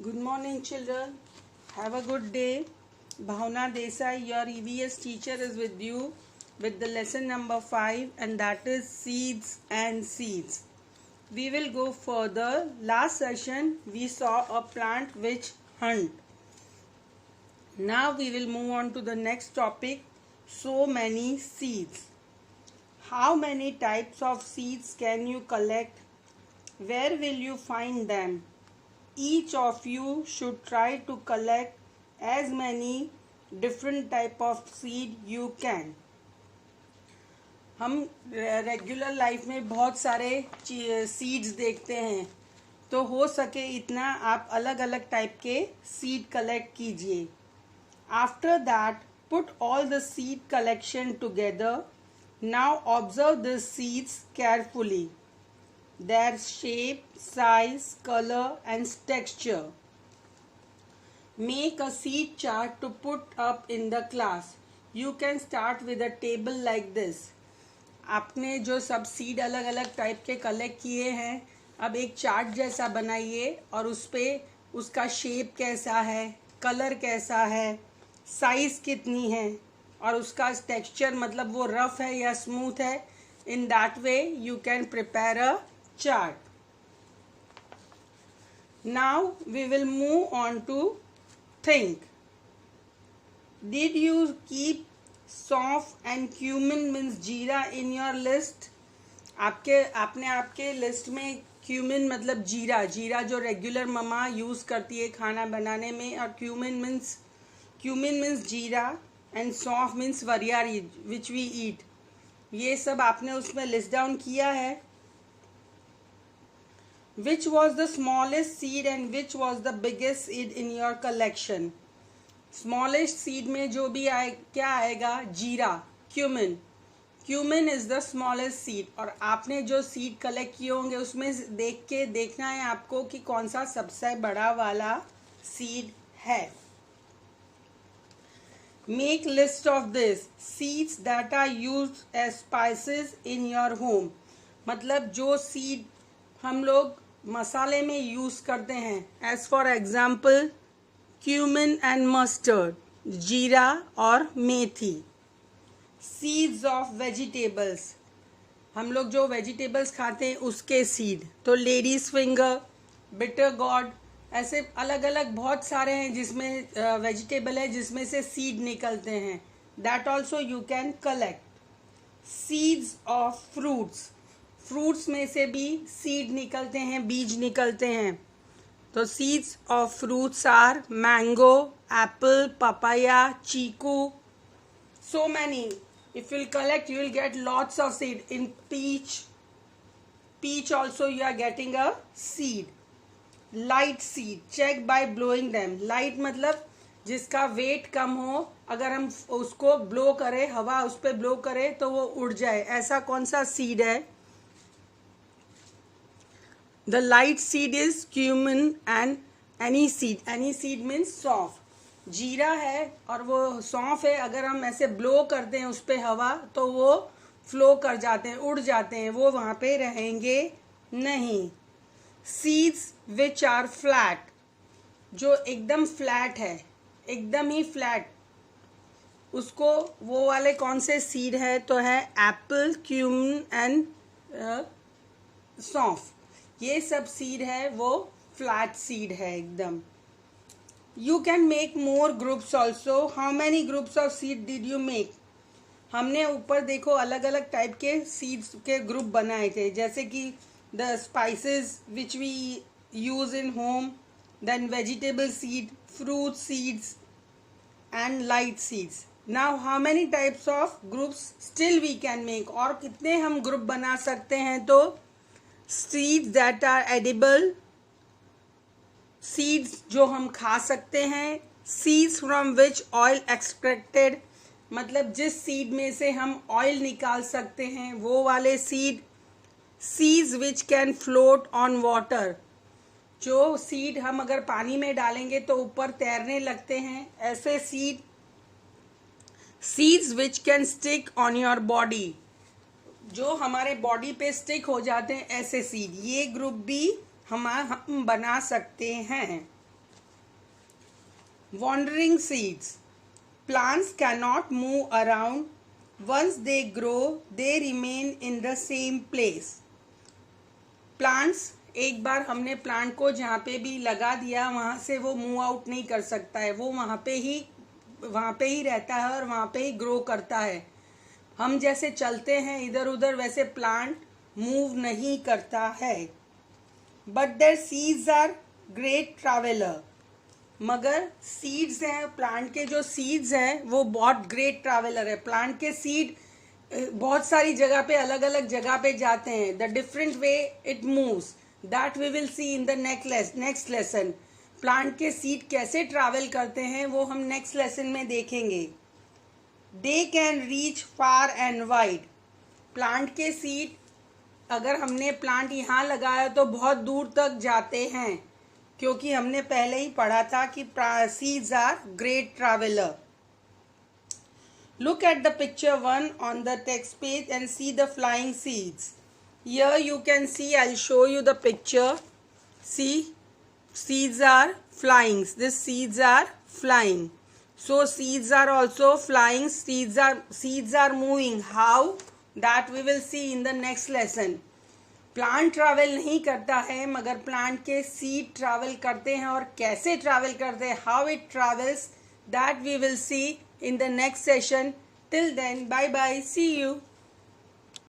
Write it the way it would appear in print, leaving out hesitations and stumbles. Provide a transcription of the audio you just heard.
Good morning, children. Have a good day. Bhavna Desai, your EVS teacher, is with you with the lesson number 5, and that is seeds and seeds. We will go further. Last session, we saw a plant which hunt. Now we will move on to the next topic, so many seeds. How many types of seeds can you collect? Where will you find them? Each of you should try to collect as many different type of seed you can. हम regular life में बहुत सारे seeds देखते हैं, तो हो सके इतना आप अलग अलग टाइप के सीड कलेक्ट कीजिए. After that put all the seed collection together. Now observe the seeds carefully, their shape, size, color and texture. Make a seed chart to put up in the class. You can start with a table like this. आपने जो सब seed अलग अलग type के collect किए हैं, अब एक चार्ट जैसा बनाइए और उस पे उसका शेप कैसा है, कलर कैसा है, साइज कितनी है और उसका टेक्सचर मतलब वो रफ है या स्मूथ है. In that way you can prepare a chart. Now we will move on to think. Did you keep सौंफ and cumin means जीरा in your list? आपके लिस्ट में cumin मतलब जीरा जो रेगुलर ममा यूज करती है खाना बनाने में, और cumin means जीरा and सौंफ means वरियारी which we eat. ये सब आपने उसमें लिस्ट डाउन किया है. Which was the smallest seed and which was the biggest seed in your collection? Smallest seed में जो भी क्या आएगा? जीरा, cumin is the smallest seed. और आपने जो seed कलेक्ट किए होंगे उसमें देख के देखना है आपको कि कौन सा सबसे बड़ा वाला seed है. Make list of this seeds that are used as spices in your home. मतलब जो seed हम लोग मसाले में यूज करते हैं, as for example cumin and mustard, जीरा और मेथी. सीड्स ऑफ वेजिटेबल्स, हम लोग जो वेजिटेबल्स खाते हैं उसके सीड, तो लेडीज फिंगर, बिटर गॉड, ऐसे अलग अलग बहुत सारे हैं जिसमें वेजिटेबल है जिसमें से सीड निकलते हैं. That also you can collect. Seeds of fruits में से भी सीड निकलते हैं, बीज निकलते हैं. तो seeds of fruits are mango, apple, papaya, chikoo. So many. If you will collect you will get lots of seed. In peach also you are getting a seed. Light seed, check by blowing them. Light मतलब जिसका wait कम हो, अगर हम उसको blow करें, हवा उस पर ब्लो करें तो वो उड़ जाए, ऐसा कौन सा सीड है? The light seed is cumin and any seed means सौंफ. जीरा है और वो सौंफ है, अगर हम ऐसे ब्लो करते हैं उस पे हवा तो वो फ्लो कर जाते हैं, उड़ जाते हैं, वो वहाँ पे रहेंगे नहीं. सीड्स विच आर फ्लैट, जो एकदम फ्लैट है, एकदम ही फ्लैट, उसको वो वाले कौन से सीड है? तो है एप्पल, क्यूमिन एंड सौंफ. ये सब सीड है वो फ्लैट सीड है एकदम. You can make more groups also. How many groups of seed did you make? हमने ऊपर देखो अलग अलग टाइप के सीड्स के ग्रुप बनाए थे, जैसे कि the spices which we use in home, then vegetable seed, fruit seeds and light seeds. Now how many types of groups still we can make? और कितने हम ग्रुप बना सकते हैं? तो seeds that are edible, seeds जो हम खा सकते हैं. Seeds from which oil extracted, मतलब जिस सीड में से हम ऑयल निकाल सकते हैं वो वाले seed. Seeds which can float on water, जो सीड हम अगर पानी में डालेंगे तो ऊपर तैरने लगते हैं, ऐसे seed. Seeds which can stick on your body, जो हमारे बॉडी पे स्टिक हो जाते हैं, ऐसे सीड. ये ग्रुप भी हम बना सकते हैं. wandering seeds. Plants cannot move around. Once they grow, they remain in the same place. Plants, एक बार हमने प्लांट को जहाँ पे भी लगा दिया वहाँ से वो मूव आउट नहीं कर सकता है, वो वहाँ पे ही रहता है और वहाँ पे ही ग्रो करता है। हम जैसे चलते हैं इधर उधर वैसे प्लांट मूव नहीं करता है। But their seeds are great traveller, मगर सीड्स हैं प्लांट के, जो सीड्स हैं वो बहुत ग्रेट ट्रैवलर है। प्लांट के सीड बहुत सारी जगह पे अलग अलग जगह पे जाते हैं। The different way it moves that we will see in the next lesson. Plant के सीड कैसे ट्रैवल करते हैं वो हम नेक्स्ट लेसन में देखेंगे। They can reach far and wide. Plant के सीड, अगर हमने प्लांट यहाँ लगाया तो बहुत दूर तक जाते हैं, क्योंकि हमने पहले ही पढ़ा था कि seeds are great traveller. Look at the picture 1 on the text page and see the flying seeds. Here you can see, I'll show you the picture. See, seeds are flying. These seeds are flying. So seeds are also flying. Seeds are moving. How? That we will see in the next lesson. Plant travel नहीं करता है, मगर plant के seed travel करते हैं, और कैसे travel करते हैं, how it travels, that we will see in the next session. Till then, bye bye, see you.